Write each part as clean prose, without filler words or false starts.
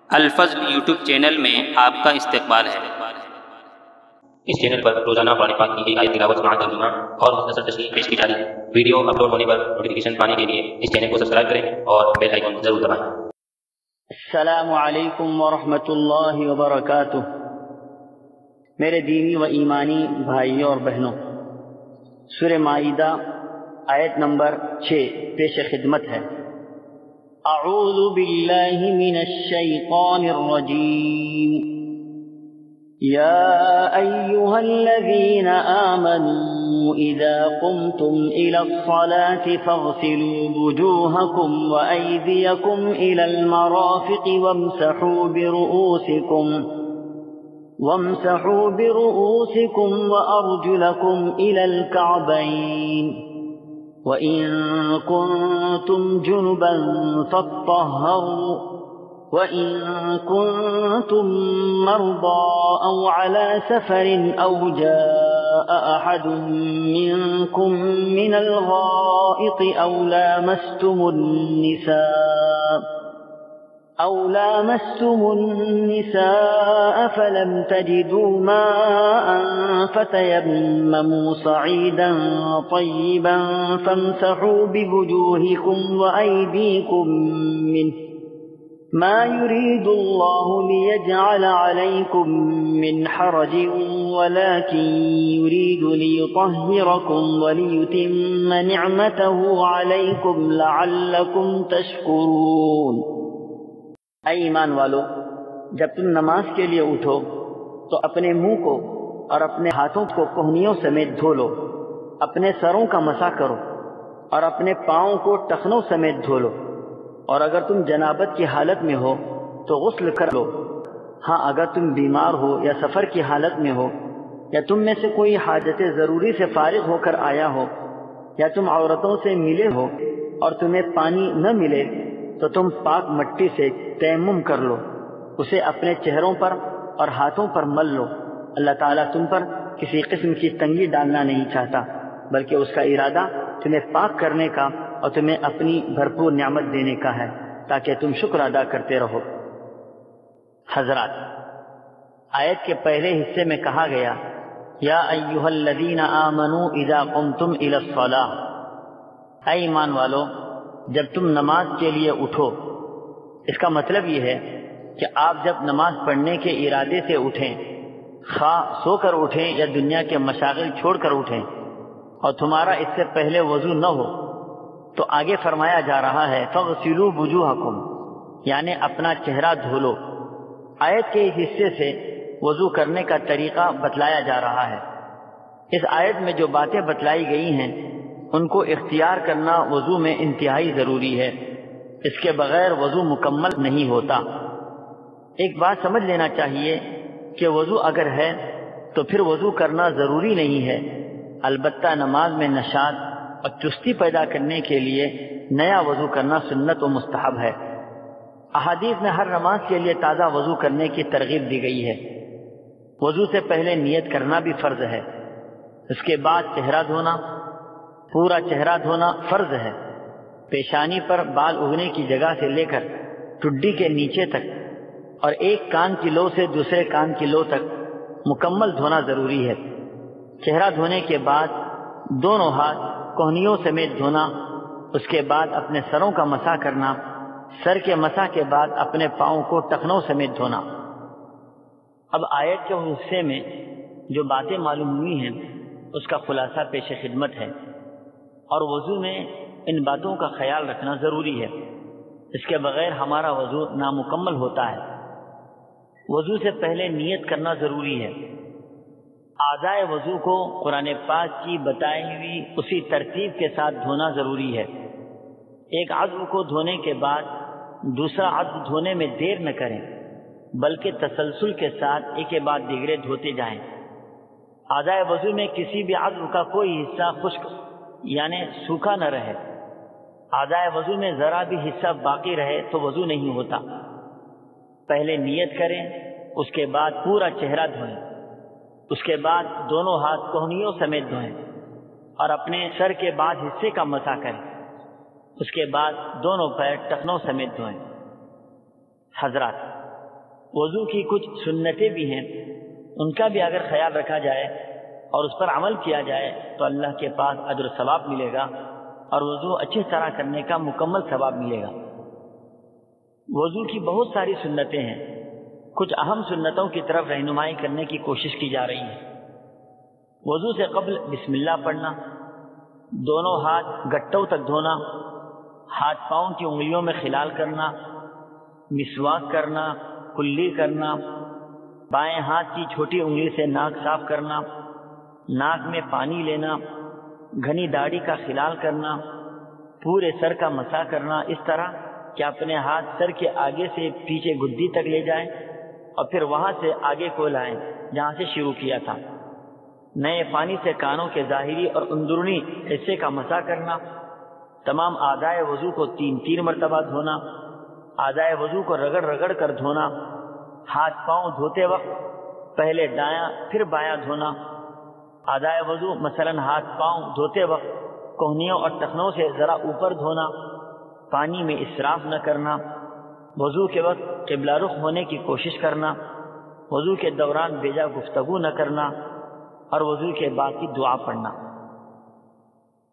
الفضل YouTube channel میں آپ کا استقبال ہے۔ اس چینل پر روزانہ قرآن پاک کی ایک آیت تلاوت سماعت ترجمہ اور مختصر تشریح پیش کی جا رہی ہے۔ ویڈیو اپلوڈ ہونے پر نوٹیفیکیشن پانے کے لیے اس چینل کو سبسکرائب کریں اور بیل آئیکن ضرور دبائیں۔ السلام علیکم ورحمۃ اللہ وبرکاتہ۔ میرے دینی و ایمانی بھائیوں اور بہنوں، سورہ مائدہ آیت نمبر 6 پیش خدمت ہے۔ اعوذ باللہ من الشیطان الرجیم۔ یا ایہا الذین آمنوا اذا قمتم الى الصلاة فاغسلوا وجوہکم وایدیکم الى المرافق وامسحوا برؤوسکم وارجلکم الى الکعبین وَإِن كُنتُمْ جُنُبًا فَاطَّهَّرُوا وَإِن كُنتُمْ مَرْضَىٰ أَوْ عَلَىٰ سَفَرٍ أَوْ جَاءَ أَحَدٌ مِّنكُم مِّنَ الْغَائِطِ أَوْ لَامَسْتُمُ النِّسَاءَ فَلَمْ تَجِدُوا مَاءً فَتَيَمَّمُوا صَعِيدًا طَيِّبًا فَامْسَحُوا بِوُجُوهِكُمْ وَأَيْدِيكُم مِّنْهُ مَا يُرِيدُ اللَّهُ لِيَجْعَلَ عَلَيْكُم مِّنْ حَرَجٍ وَلَٰكِن يُرِيدُ لِيُطَهِّرَكُمْ وَلِيُتِمَّ نِعْمَتَهُ عَلَيْكُمْ لَعَلَّكُمْ تَشْكُرُونَ۔ اے ایمان والو، جب تم نماز کے لیے اٹھو تو اپنے منہ کو اور اپنے ہاتھوں کو کوہنیوں سمیت دھو لو، اپنے سروں کا مسح کرو اور اپنے پاؤں کو ٹخنوں سمیت دھو لو، اور اگر تم جنابت کی حالت میں ہو تو غسل کر لو۔ ہاں، اگر تم بیمار ہو یا سفر کی حالت میں ہو یا تم میں سے کوئی حاجت ضروری سے فارغ ہو کر آیا ہو یا تم عورتوں سے ملے ہو اور تمہیں پانی نہ ملے تو تم پاک مٹی سے تیمم کر لو، اسے اپنے چہروں پر اور ہاتھوں پر مل لو۔ اللہ تعالیٰ تم پر کسی قسم کی تنگی ڈالنا نہیں چاہتا، بلکہ اس کا ارادہ تمہیں پاک کرنے کا اور تمہیں اپنی بھرپور نعمت دینے کا ہے تاکہ تم شکر ادا کرتے رہو۔ حضرات، آیت کے پہلے حصے میں کہا گیا یا ایھا الذین آمنوا اذا قمتم الی الصلاۃ، اے ایمان والو جب تم نماز کے لیے اٹھو۔ اس کا مطلب یہ ہے کہ آپ جب نماز پڑھنے کے ارادے سے اٹھیں، خواہ سو کر اٹھیں یا دنیا کے مشاغل چھوڑ کر اٹھیں، اور تمہارا اس سے پہلے وضو نہ ہو، تو آگے فرمایا جا رہا ہے فَاغْسِلُوا وُجُوهَكُمْ، یعنی اپنا چہرہ دھو لو۔ آیت کے اس حصے سے وضو کرنے کا طریقہ بتلایا جا رہا ہے۔ اس آیت میں جو باتیں بتلائی گئی ہیں ان کو اختیار کرنا وضو میں انتہائی ضروری ہے، اس کے بغیر وضو مکمل نہیں ہوتا۔ ایک بات سمجھ لینا چاہیے کہ وضو اگر ہے تو پھر وضو کرنا ضروری نہیں ہے، البتہ نماز میں نشاط اور چستی پیدا کرنے کے لیے نیا وضو کرنا سنت و مستحب ہے۔ احادیث میں ہر نماز کے لیے تازہ وضو کرنے کی ترغیب دی گئی ہے۔ وضو سے پہلے نیت کرنا بھی فرض ہے، اس کے بعد چہرہ دھونا، پورا چہرہ دھونا فرض ہے۔ پیشانی پر بال اگنے کی جگہ سے لے کر ٹڈی کے نیچے تک اور ایک کان کی لو سے دوسرے کان کی لو تک مکمل دھونا ضروری ہے۔ چہرہ دھونے کے بعد دونوں ہاتھ کوہنیوں سمیت دھونا، اس کے بعد اپنے سروں کا مسح کرنا، سر کے مسح کے بعد اپنے پاؤں کو ٹخنوں سمیت دھونا۔ اب آیت کے حصے میں جو باتیں معلوم ہوئی ہیں اس کا خلاصہ پیش خدمت ہے، اور وضو میں ان باتوں کا خیال رکھنا ضروری ہے، اس کے بغیر ہمارا وضو نامکمل ہوتا ہے۔ وضو سے پہلے نیت کرنا ضروری ہے۔ اعضائے وضو کو قرآن پاک کی بتائی ہوئی اسی ترتیب کے ساتھ دھونا ضروری ہے۔ ایک عضو کو دھونے کے بعد دوسرا عضو دھونے میں دیر نہ کریں، بلکہ تسلسل کے ساتھ ایک کے بعد دیگرے دھوتے جائیں۔ اعضائے وضو میں کسی بھی عضو کا کوئی حصہ خشک یعنی سوکھا نہ رہے۔ اعضائے وضو میں ذرا بھی حصہ باقی رہے تو وضو نہیں ہوتا۔ پہلے نیت کریں، اس کے بعد پورا چہرہ دھوئیں، اس کے بعد دونوں ہاتھ کوہنیوں سمیت دھوئیں اور اپنے سر کے بعد حصے کا مسح کریں، اس کے بعد دونوں پیر ٹخنوں سمیت دھوئیں۔ حضرات، وضو کی کچھ سنتیں بھی ہیں، ان کا بھی اگر خیال رکھا جائے اور اس پر عمل کیا جائے تو اللہ کے پاس اجر و ثواب ملے گا اور وضو اچھی طرح کرنے کا مکمل ثواب ملے گا۔ وضو کی بہت ساری سنتیں ہیں، کچھ اہم سنتوں کی طرف رہنمائی کرنے کی کوشش کی جا رہی ہے۔ وضو سے قبل بسم اللہ پڑھنا، دونوں ہاتھ گٹوں تک دھونا، ہاتھ پاؤں کی انگلیوں میں خلال کرنا، مسواک کرنا، کلی کرنا، بائیں ہاتھ کی چھوٹی انگلی سے ناک صاف کرنا، ناک میں پانی لینا، گھنی داڑھی کا خلال کرنا، پورے سر کا مسح کرنا، اس طرح کہ اپنے ہاتھ سر کے آگے سے پیچھے گدی تک لے جائیں اور پھر وہاں سے آگے کو لائیں جہاں سے شروع کیا تھا۔ نئے پانی سے کانوں کے ظاہری اور اندرونی حصے کا مسح کرنا، تمام اعضائے وضو کو 3 مرتبہ دھونا، اعضائے وضو کو رگڑ رگڑ کر دھونا، ہاتھ پاؤں دھوتے وقت پہلے دایاں پھر بایاں دھونا، اعضائے وضو مثلا ہاتھ پاؤں دھوتے وقت کوہنیوں اور ٹخنوں سے ذرا اوپر دھونا، پانی میں اسراف نہ کرنا، وضو کے وقت قبلہ رخ ہونے کی کوشش کرنا، وضو کے دوران بیجا گفتگو نہ کرنا اور وضو کے بعد کی دعا پڑھنا۔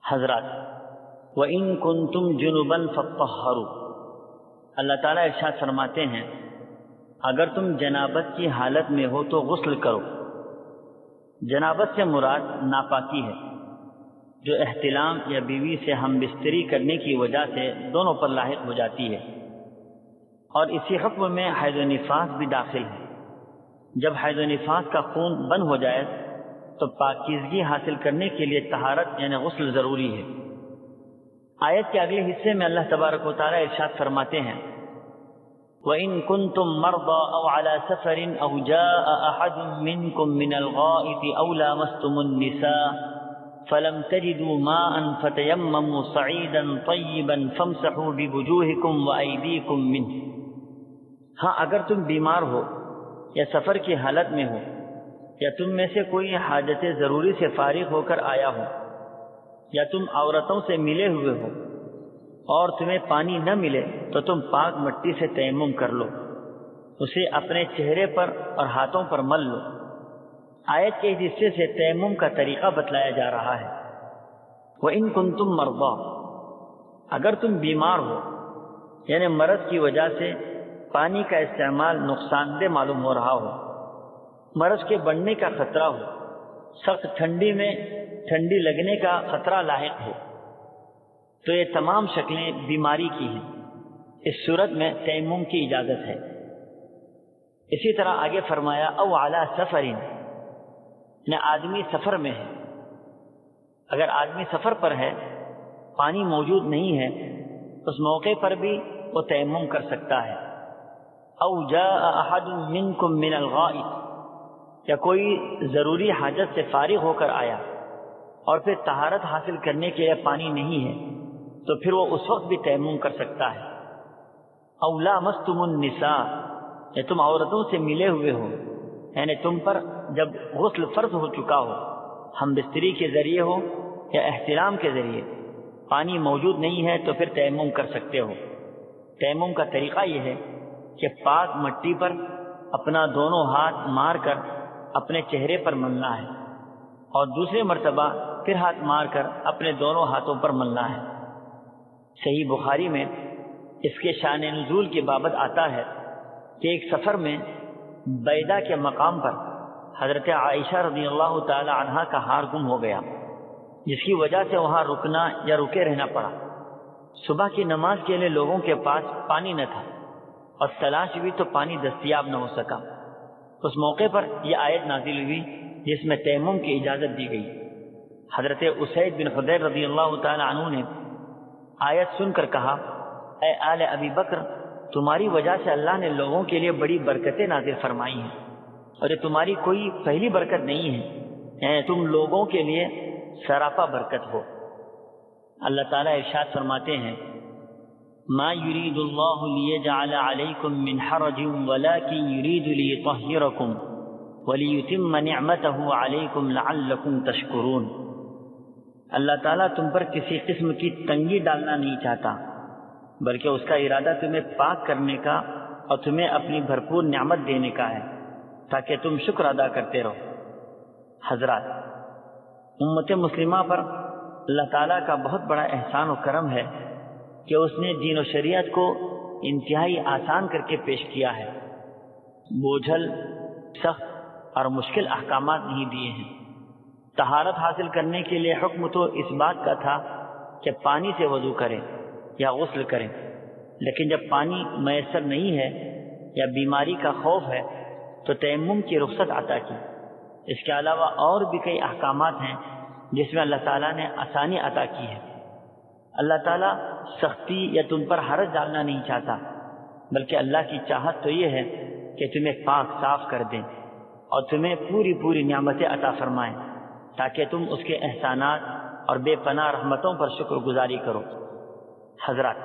حضرات، وَإِن كُنتُمْ جُنُبًا فَاطَّهَّرُوا، اللہ تعالیٰ ارشاد فرماتے ہیں اگر تم جنابت کی حالت میں ہو تو غسل کرو۔ جنابت سے مراد ناپاکی ہے جو احتلام یا بیوی سے ہم بستری کرنے کی وجہ سے دونوں پر لاحق ہو جاتی ہے، اور اسی حکم میں حیض و نفاس بھی داخل ہے۔ جب حیض و نفاس کا خون بند ہو جائے تو پاکیزگی حاصل کرنے کے لیے طہارت یعنی غسل ضروری ہے۔ آیت کے اگلے حصے میں اللہ تبارک و تعالیٰ ارشاد فرماتے ہیں وَإِن كُنتُم مَّرْضَىٰ أَوْ عَلَىٰ سَفَرٍ أَوْ جَاءَ أَحَدٌ مِّنكُم مِّنَ الْغَائِطِ أَوْ لَامَسْتُمُ النِّسَاءَ فَلَمْ تَجِدُوا مَاءً فَتَيَمَّمُوا صَعِيدًا طَيِّبًا فَامْسَحُوا بِوُجُوهِكُمْ وَأَيْدِيكُمْ مِنْهُ۔ ہاں اگر تم بیمار ہو یا سفر کی حالت میں ہو یا تم میں سے کوئی حاجت ضروری سے فارغ ہو کر آیا ہو یا تم عورتوں سے ملے ہوئے ہو اور تمہیں پانی نہ ملے تو تم پاک مٹی سے تیمم کر لو، اسے اپنے چہرے پر اور ہاتھوں پر مل لو۔ آیت کے اس حصے سے تیمم کا طریقہ بتلایا جا رہا ہے۔ وَإِن كُنتُم مَّرْضَىٰ، اگر تم بیمار ہو یعنی مرض کی وجہ سے پانی کا استعمال نقصان دہ معلوم ہو رہا ہو، مرض کے بڑھنے کا خطرہ ہو، سخت ٹھنڈی میں ٹھنڈی لگنے کا خطرہ لاحق ہو، تو یہ تمام شکلیں بیماری کی ہیں، اس صورت میں تیمم کی اجازت ہے۔ اسی طرح آگے فرمایا او علی سفرین، نہ آدمی سفر میں ہے، اگر آدمی سفر پر ہے پانی موجود نہیں ہے اس موقع پر بھی وہ تیمم کر سکتا ہے۔ او جاء احد منکم من الغائط، یا کوئی ضروری حاجت سے فارغ ہو کر آیا اور پھر طہارت حاصل کرنے کے لیے پانی نہیں ہے تو پھر وہ اس وقت بھی تیمم کر سکتا ہے۔ او لامستم النساء، یا تم عورتوں سے ملے ہوئے ہو یعنی تم پر جب غسل فرض ہو چکا ہو، ہم بستری کے ذریعے ہو یا احتلام کے ذریعے، پانی موجود نہیں ہے تو پھر تیمم کر سکتے ہو۔ تیمم کا طریقہ یہ ہے کہ پاک مٹی پر اپنا دونوں ہاتھ مار کر اپنے چہرے پر ملنا ہے اور دوسرے مرتبہ پھر ہاتھ مار کر اپنے دونوں ہاتھوں پر ملنا ہے۔ صحیح بخاری میں اس کے شان نزول کی بابت آتا ہے کہ ایک سفر میں بیدا کے مقام پر حضرت عائشہ رضی اللہ تعالی عنہا کا ہار گم ہو گیا، جس کی وجہ سے وہاں رکنا یا رکے رہنا پڑا۔ صبح کی نماز کے لیے لوگوں کے پاس پانی نہ تھا اور تلاش بھی تو پانی دستیاب نہ ہو سکا۔ اس موقع پر یہ آیت نازل ہوئی جس میں تیمم کی اجازت دی گئی۔ حضرت اسید بن حضیر رضی اللہ تعالی عنہ نے آیت سن کر کہا اے آل ابی بکر، تمہاری وجہ سے اللہ نے لوگوں کے لیے بڑی برکتیں نازل فرمائی ہیں اور یہ تمہاری کوئی پہلی برکت نہیں ہے، یعنی تم لوگوں کے لیے سراپا برکت ہو۔ اللہ تعالیٰ ارشاد فرماتے ہیں ما يريد الله ليجعل عليكم من حرج ولكن يريد ليطهركم وليتم نعمته عليكم لعلكم تشكرون۔ اللہ تعالیٰ تم پر کسی قسم کی تنگی ڈالنا نہیں چاہتا، بلکہ اس کا ارادہ تمہیں پاک کرنے کا اور تمہیں اپنی بھرپور نعمت دینے کا ہے تاکہ تم شکر ادا کرتے رہو۔ حضرات، امت مسلمہ پر اللہ تعالیٰ کا بہت بڑا احسان و کرم ہے کہ اس نے دین و شریعت کو انتہائی آسان کر کے پیش کیا ہے، بوجھل، سخت اور مشکل احکامات نہیں دیے ہیں۔ طہارت حاصل کرنے کے لیے حکم تو اس بات کا تھا کہ پانی سے وضو کریں یا غسل کریں، لیکن جب پانی میسر نہیں ہے یا بیماری کا خوف ہے تو تیمم کی رخصت عطا کی۔ اس کے علاوہ اور بھی کئی احکامات ہیں جس میں اللہ تعالیٰ نے آسانی عطا کی ہے۔ اللہ تعالیٰ سختی یا تم پر حرج ڈالنا نہیں چاہتا، بلکہ اللہ کی چاہت تو یہ ہے کہ تمہیں پاک صاف کر دیں اور تمہیں پوری نعمتیں عطا فرمائیں تاکہ تم اس کے احسانات اور بے پناہ رحمتوں پر شکر گزاری کرو۔ حضرات،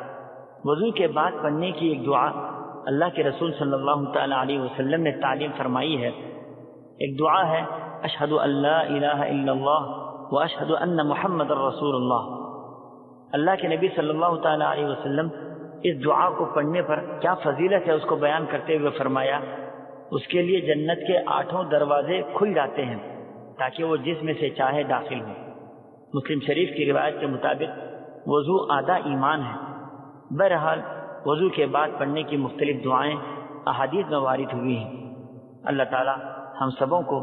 وضو کے بعد پڑھنے کی ایک دعا اللہ کے رسول صلی اللہ تعالی علیہ وسلم نے تعلیم فرمائی ہے۔ ایک دعا ہے، اشہد ان لا الہ الا اللہ واشہد ان محمد رسول اللہ۔ اللہ کے نبی صلی اللہ تعالی علیہ وسلم اس دعا کو پڑھنے پر کیا فضیلت ہے اس کو بیان کرتے ہوئے فرمایا، اس کے لیے جنت کے 8 دروازے کھل جاتے ہیں تاکہ وہ جس میں سے چاہے داخل ہو۔ مسلم شریف کی روایت کے مطابق وضو آدھا ایمان ہے۔ بہرحال وضو کے بعد پڑھنے کی مختلف دعائیں احادیث میں وارد ہوئی ہیں۔ اللہ تعالی ہم سبوں کو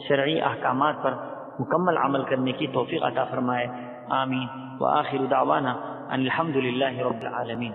شرعی احکامات پر مکمل عمل کرنے کی توفیق عطا فرمائے، آمین۔ وآخر دعوانا ان الحمد للہ رب العالمین۔